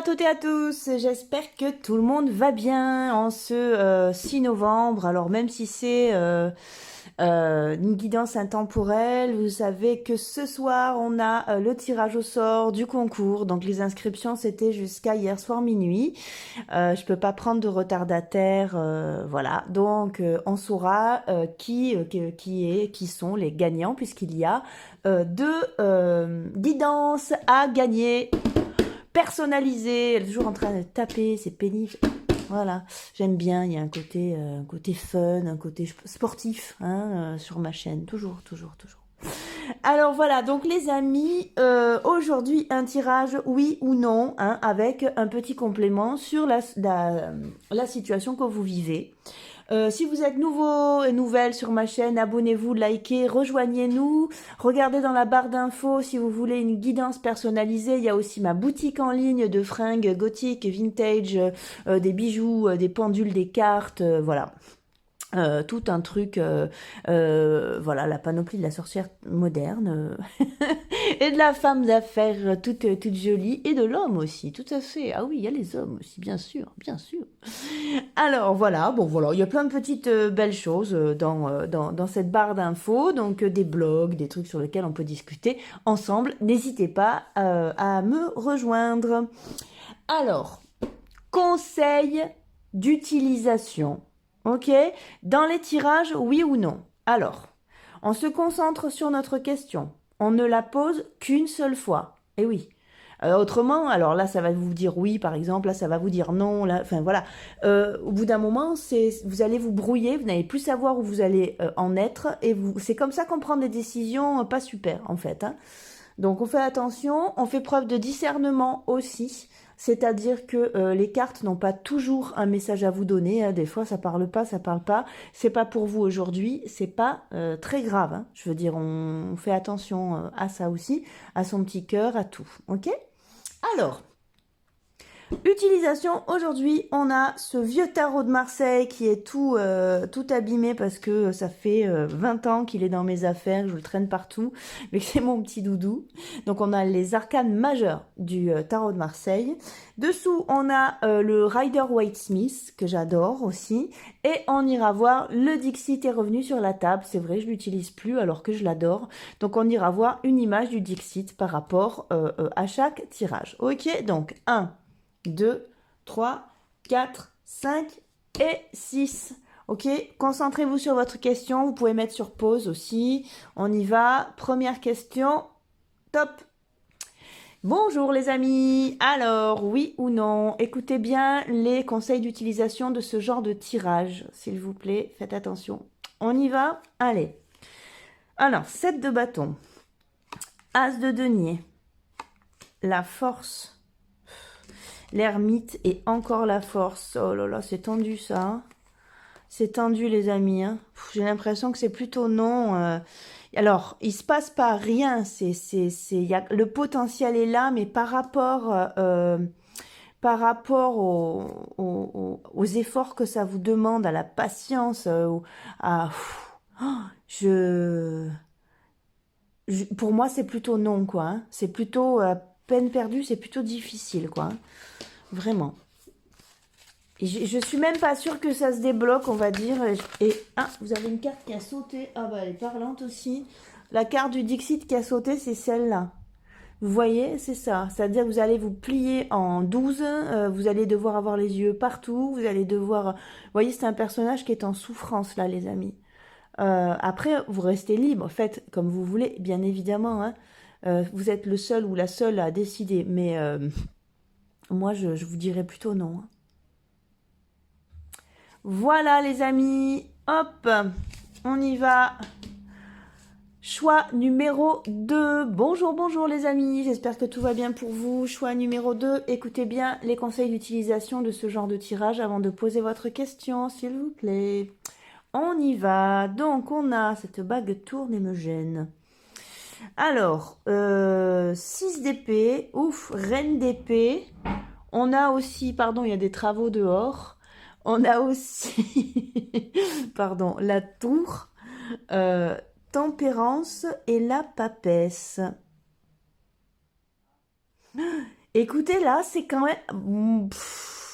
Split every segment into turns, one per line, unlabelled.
toutes et à tous, j'espère que tout le monde va bien en ce 6 novembre. Alors même si c'est une guidance intemporelle, vous savez que ce soir on a le tirage au sort du concours. Donc les inscriptions c'était jusqu'à hier soir minuit. Je peux pas prendre de retardataire, voilà. Donc on saura qui sont les gagnants puisqu'il y a deux guidances à gagner. Personnalisée, elle est toujours en train de taper, c'est pénible. Voilà, j'aime bien, il y a un côté fun, un côté sportif sur ma chaîne, toujours, toujours, toujours. Alors voilà, donc les amis, aujourd'hui un tirage oui ou non, avec un petit complément sur la situation que vous vivez. Si vous êtes nouveau et nouvelle sur ma chaîne, abonnez-vous, likez, rejoignez-nous. Regardez dans la barre d'infos si vous voulez une guidance personnalisée. Il y a aussi ma boutique en ligne de fringues gothiques, vintage, des bijoux, des pendules, des cartes, voilà. Tout un truc, voilà, la panoplie de la sorcière moderne et de la femme d'affaires toute jolie et de l'homme aussi, tout à fait. Ah oui, il y a les hommes aussi, bien sûr, bien sûr. Alors voilà, bon voilà, il y a plein de petites belles choses dans cette barre d'infos, donc des blogs, des trucs sur lesquels on peut discuter ensemble. N'hésitez pas à me rejoindre. Alors, conseil d'utilisation. Ok? Dans les tirages, oui ou non? Alors, on se concentre sur notre question. On ne la pose qu'une seule fois. Et oui. Autrement, alors là, ça va vous dire oui, par exemple. Là, ça va vous dire non. Là, enfin voilà. Au bout d'un moment, vous allez vous brouiller. Vous n'allez plus savoir où vous allez en être. Et c'est comme ça qu'on prend des décisions pas super, en fait. Donc, on fait attention. On fait preuve de discernement aussi. C'est-à-dire que les cartes n'ont pas toujours un message à vous donner. Des fois, ça parle pas, ça parle pas. C'est pas pour vous aujourd'hui. C'est pas très grave. Je veux dire, on fait attention à ça aussi, à son petit cœur, à tout. Ok? Alors, utilisation, aujourd'hui, on a ce vieux tarot de Marseille qui est tout abîmé parce que ça fait 20 ans qu'il est dans mes affaires, je le traîne partout, mais c'est mon petit doudou. Donc on a les arcanes majeurs du tarot de Marseille. Dessous, on a le Rider-Waite-Smith, que j'adore aussi. Et on ira voir, le Dixit est revenu sur la table. C'est vrai, je l'utilise plus alors que je l'adore. Donc on ira voir une image du Dixit par rapport à chaque tirage. Ok, donc 1, 2, 3, 4, 5 et 6. Ok, concentrez-vous sur votre question. Vous pouvez mettre sur pause aussi. On y va. Première question. Top. Bonjour les amis. Alors, oui ou non, écoutez bien les conseils d'utilisation de ce genre de tirage. S'il vous plaît, faites attention. On y va. Allez. Alors, 7 de bâton. As de denier. La force. L'ermite et encore la force. Oh là là, c'est tendu ça. C'est tendu les amis. J'ai l'impression que c'est plutôt non. Alors, il se passe pas rien. Le potentiel est là, mais par rapport aux efforts que ça vous demande, à la patience, à, je, pour moi, c'est plutôt non, quoi. C'est plutôt peine perdue, c'est plutôt difficile, quoi. Vraiment. Et je suis même pas sûre que ça se débloque, on va dire. Et vous avez une carte qui a sauté. Ah bah elle est parlante aussi. La carte du Dixit qui a sauté, c'est celle-là. Vous voyez, c'est ça. C'est-à-dire que vous allez vous plier en 12. Vous allez devoir avoir les yeux partout. Vous allez devoir... Vous voyez, c'est un personnage qui est en souffrance, là, les amis. Après, vous restez libre. Faites comme vous voulez, bien évidemment. Vous êtes le seul ou la seule à décider. Mais moi, je vous dirais plutôt non. Voilà les amis, hop, on y va. Choix numéro 2. Bonjour, bonjour les amis, j'espère que tout va bien pour vous. Choix numéro 2, écoutez bien les conseils d'utilisation de ce genre de tirage avant de poser votre question, s'il vous plaît. On y va. Donc on a cette bague tourne et me gêne. Alors, 6 d'épée, ouf, reine d'épée. On a aussi, pardon, il y a des travaux dehors. On a aussi, pardon, la tour, tempérance et la papesse. Écoutez, là, c'est quand même...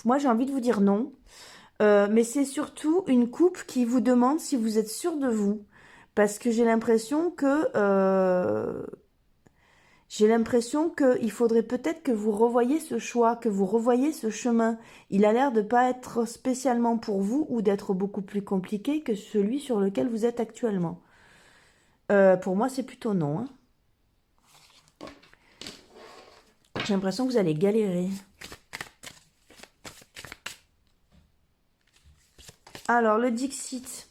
moi, j'ai envie de vous dire non. Mais c'est surtout une coupe qui vous demande si vous êtes sûr de vous. Parce que j'ai l'impression qu'il faudrait peut-être que vous revoyiez ce choix, que vous revoyiez ce chemin. Il a l'air de pas être spécialement pour vous ou d'être beaucoup plus compliqué que celui sur lequel vous êtes actuellement. Pour moi, c'est plutôt non, hein. J'ai l'impression que vous allez galérer. Alors, le Dixit.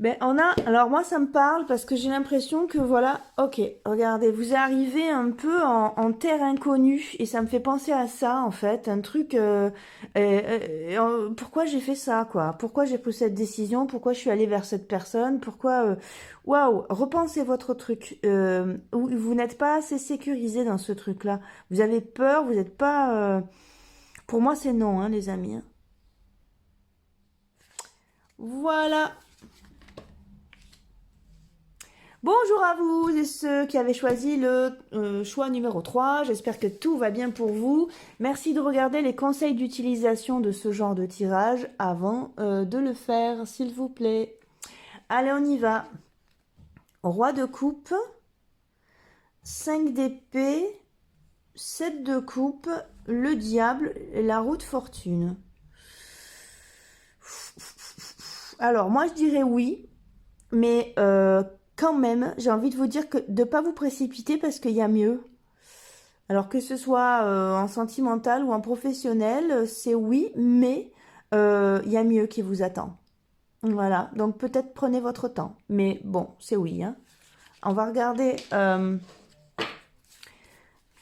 Ben, alors moi ça me parle parce que j'ai l'impression que voilà, ok, regardez, vous arrivez un peu en terre inconnue et ça me fait penser à ça en fait, un truc, pourquoi j'ai fait ça quoi, pourquoi j'ai pris cette décision, pourquoi je suis allée vers cette personne, waouh, repensez votre truc, vous n'êtes pas assez sécurisé dans ce truc-là, vous avez peur, vous n'êtes pas, pour moi c'est non hein, les amis, hein. Voilà. Bonjour à vous et ceux qui avaient choisi le choix numéro 3. J'espère que tout va bien pour vous. Merci de regarder les conseils d'utilisation de ce genre de tirage avant de le faire, s'il vous plaît. Allez, on y va. Roi de coupe, 5 d'épée, 7 de coupe, le diable et la roue de fortune. Alors, moi, je dirais oui, mais quand même, j'ai envie de vous dire que de ne pas vous précipiter parce qu'il y a mieux. Alors que ce soit en sentimental ou en professionnel, c'est oui, mais il y a mieux qui vous attend. Voilà, donc peut-être prenez votre temps. Mais bon, c'est oui, hein. On va regarder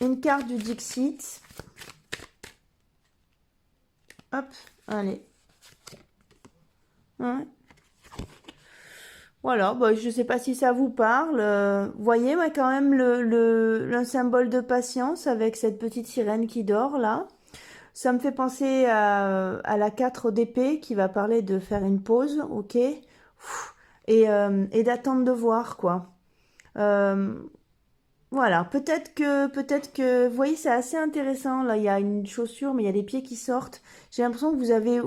une carte du Dixit. Hop, allez. Ouais. Voilà, bah, je ne sais pas si ça vous parle. Vous voyez, moi, quand même, le symbole de patience avec cette petite sirène qui dort, là. Ça me fait penser à la 4 d'épée qui va parler de faire une pause, ok? Et d'attendre de voir, quoi. Euh, voilà, vous voyez, c'est assez intéressant. Là, il y a une chaussure, mais il y a les pieds qui sortent. J'ai l'impression que vous avez...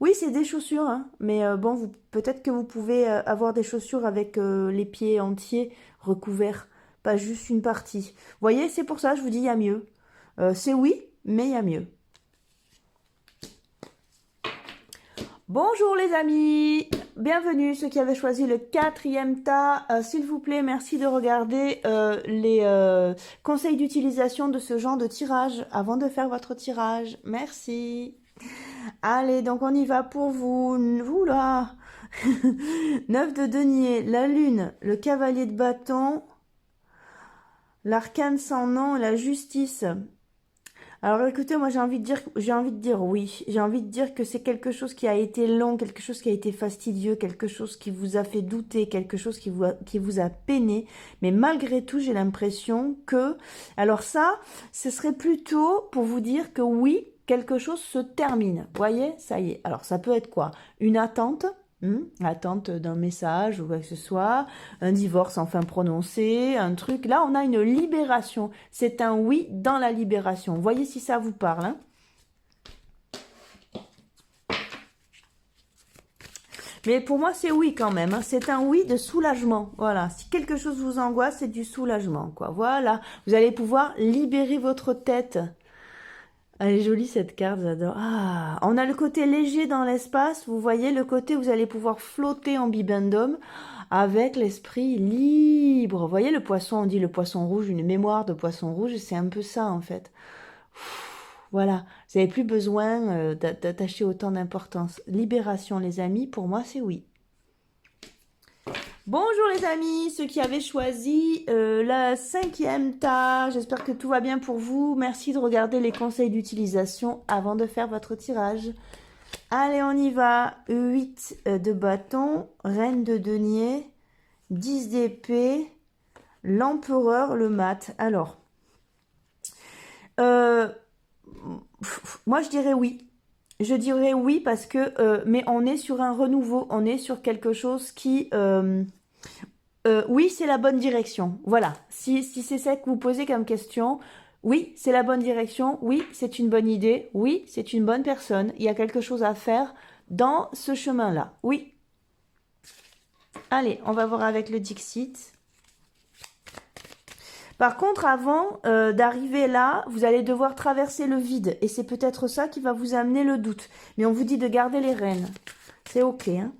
Oui, c'est des chaussures, hein, mais bon, peut-être que vous pouvez avoir des chaussures avec les pieds entiers recouverts, pas juste une partie. Vous voyez, c'est pour ça, je vous dis, il y a mieux. C'est oui, mais il y a mieux. Bonjour les amis, bienvenue ceux qui avaient choisi le 4e tas. S'il vous plaît, merci de regarder les conseils d'utilisation de ce genre de tirage avant de faire votre tirage. Merci. Allez, donc on y va pour vous. Oula 9 de denier, la lune, le cavalier de bâton, l'arcane sans nom, la justice. Alors écoutez, moi j'ai envie de dire oui. J'ai envie de dire que c'est quelque chose qui a été long, quelque chose qui a été fastidieux, quelque chose qui vous a fait douter, quelque chose qui vous a peiné. Mais malgré tout, j'ai l'impression que... Alors ça, ce serait plutôt pour vous dire que oui, quelque chose se termine. Vous voyez, ça y est. Alors ça peut être quoi? Une attente. Attente d'un message ou quoi que ce soit, un divorce enfin prononcé, un truc. Là, on a une libération. C'est un oui dans la libération. Voyez si ça vous parle, hein. Mais pour moi, c'est oui quand même, hein. C'est un oui de soulagement. Voilà. Si quelque chose vous angoisse, c'est du soulagement, quoi. Voilà. Vous allez pouvoir libérer votre tête. Elle est jolie cette carte, j'adore. Ah, on a le côté léger dans l'espace. Vous voyez le côté où vous allez pouvoir flotter en bibendum avec l'esprit libre. Vous voyez le poisson, on dit le poisson rouge, une mémoire de poisson rouge. C'est un peu ça en fait. Voilà, vous n'avez plus besoin d'attacher autant d'importance. Libération les amis, pour moi c'est oui. Bonjour les amis, ceux qui avaient choisi la 5e tas, j'espère que tout va bien pour vous. Merci de regarder les conseils d'utilisation avant de faire votre tirage. Allez, on y va. 8 de bâton, reine de denier, 10 d'épée, l'empereur, le mat. Alors, moi je dirais oui. Je dirais oui parce que, mais on est sur un renouveau, on est sur quelque chose qui... Oui, c'est la bonne direction. Voilà. Si c'est ça que vous posez comme question, oui, c'est la bonne direction. Oui, c'est une bonne idée. Oui, c'est une bonne personne. Il y a quelque chose à faire dans ce chemin-là. Oui. Allez, on va voir avec le Dixit. Par contre, avant d'arriver là, vous allez devoir traverser le vide. Et c'est peut-être ça qui va vous amener le doute. Mais on vous dit de garder les rênes. C'est ok, hein.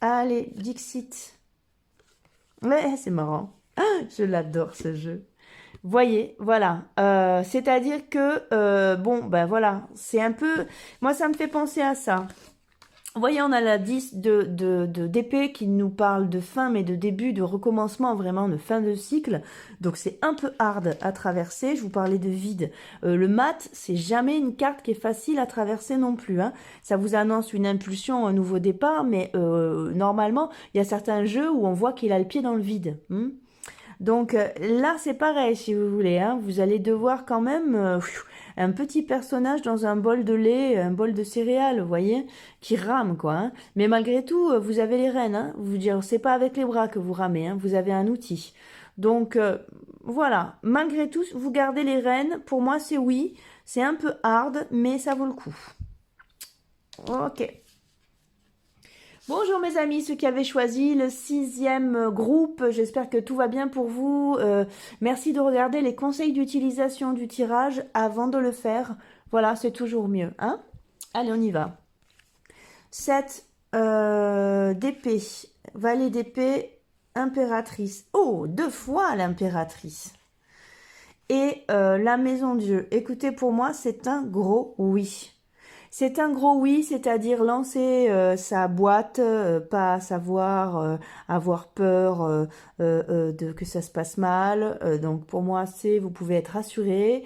Allez, Dixit. Ouais, c'est marrant. Ah, je l'adore, ce jeu. Voyez, voilà. C'est-à-dire que, bon, ben voilà, c'est un peu... Moi, ça me fait penser à ça. Vous voyez, on a la 10 d'épée qui nous parle de fin, mais de début, de recommencement, vraiment de fin de cycle. Donc, c'est un peu hard à traverser. Je vous parlais de vide. Le mat, c'est jamais une carte qui est facile à traverser non plus, hein. Ça vous annonce une impulsion, un nouveau départ, mais normalement, il y a certains jeux où on voit qu'il a le pied dans le vide. Donc là, c'est pareil, si vous voulez, hein. Vous allez devoir quand même un petit personnage dans un bol de lait, un bol de céréales, vous voyez, qui rame, quoi, hein. Mais malgré tout, vous avez les rênes, hein. Vous dire, c'est pas avec les bras que vous ramez, hein. Vous avez un outil. Donc voilà, malgré tout, vous gardez les rênes. Pour moi, c'est oui. C'est un peu hard, mais ça vaut le coup. Ok. Bonjour mes amis, ceux qui avaient choisi le 6e groupe, j'espère que tout va bien pour vous. Merci de regarder les conseils d'utilisation du tirage avant de le faire. Voilà, c'est toujours mieux, hein. Allez, on y va. 7 d'épée, valet d'épée, impératrice. Oh, 2 fois l'impératrice. Et la maison Dieu. Écoutez, pour moi, c'est un gros oui. C'est un gros oui, c'est-à-dire lancer sa boîte, pas savoir, avoir peur de que ça se passe mal. Donc pour moi, c'est vous pouvez être rassuré.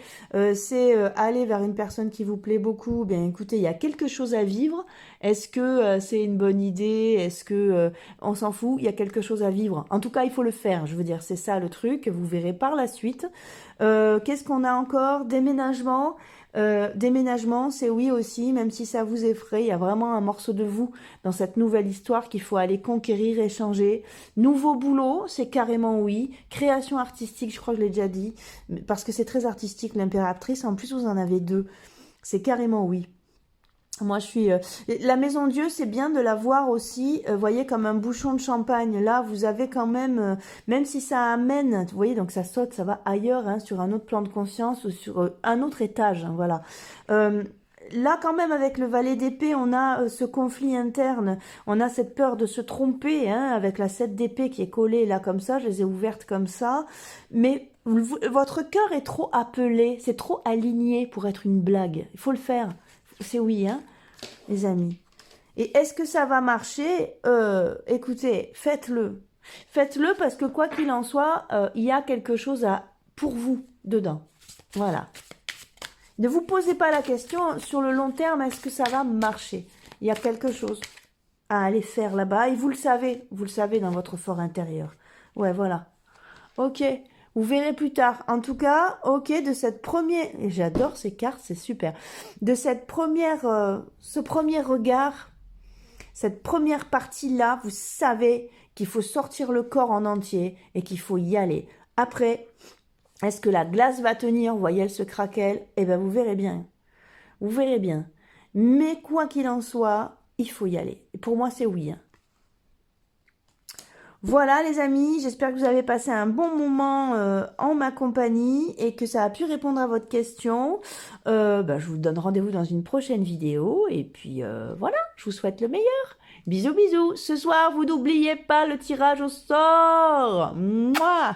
C'est aller vers une personne qui vous plaît beaucoup. Bien écoutez, il y a quelque chose à vivre. Est-ce que c'est une bonne idée? Est-ce que on s'en fout? Il y a quelque chose à vivre. En tout cas, il faut le faire. Je veux dire, c'est ça le truc. Vous verrez par la suite. Qu'est-ce qu'on a encore? Déménagement. Déménagement, c'est oui aussi, même si ça vous effraie, il y a vraiment un morceau de vous dans cette nouvelle histoire qu'il faut aller conquérir et changer. Nouveau boulot, c'est carrément oui. Création artistique, je crois que je l'ai déjà dit, parce que c'est très artistique, l'impératrice. En plus, vous en avez 2. C'est carrément oui. Moi, je suis... La maison Dieu, c'est bien de la voir aussi, voyez, comme un bouchon de champagne. Là, vous avez quand même si ça amène, vous voyez, donc ça saute, ça va ailleurs, hein, sur un autre plan de conscience ou sur un autre étage, hein, voilà. Là, quand même, avec le valet d'épée, on a ce conflit interne, on a cette peur de se tromper, hein, avec la 7 d'épée qui est collée là comme ça, je les ai ouvertes comme ça, mais votre cœur est trop appelé, c'est trop aligné pour être une blague, il faut le faire. C'est oui, hein, les amis. Et est-ce que ça va marcher? Écoutez, faites-le. Faites-le parce que quoi qu'il en soit, il y a quelque chose pour vous dedans. Voilà. Ne vous posez pas la question sur le long terme, est-ce que ça va marcher? Il y a quelque chose à aller faire là-bas et vous le savez dans votre fort intérieur. Ouais, voilà. Ok. Vous verrez plus tard. En tout cas, ok, de cette première... Et j'adore ces cartes, c'est super. De cette première... ce premier regard, cette première partie-là, vous savez qu'il faut sortir le corps en entier et qu'il faut y aller. Après, est-ce que la glace va tenir? Vous voyez, elle se craquelle. Eh bien, vous verrez bien. Vous verrez bien. Mais quoi qu'il en soit, il faut y aller. Et pour moi, c'est oui, hein. Voilà les amis, j'espère que vous avez passé un bon moment en ma compagnie et que ça a pu répondre à votre question. Je vous donne rendez-vous dans une prochaine vidéo et puis voilà, je vous souhaite le meilleur. Bisous bisous. Ce soir, vous n'oubliez pas le tirage au sort. Mouah.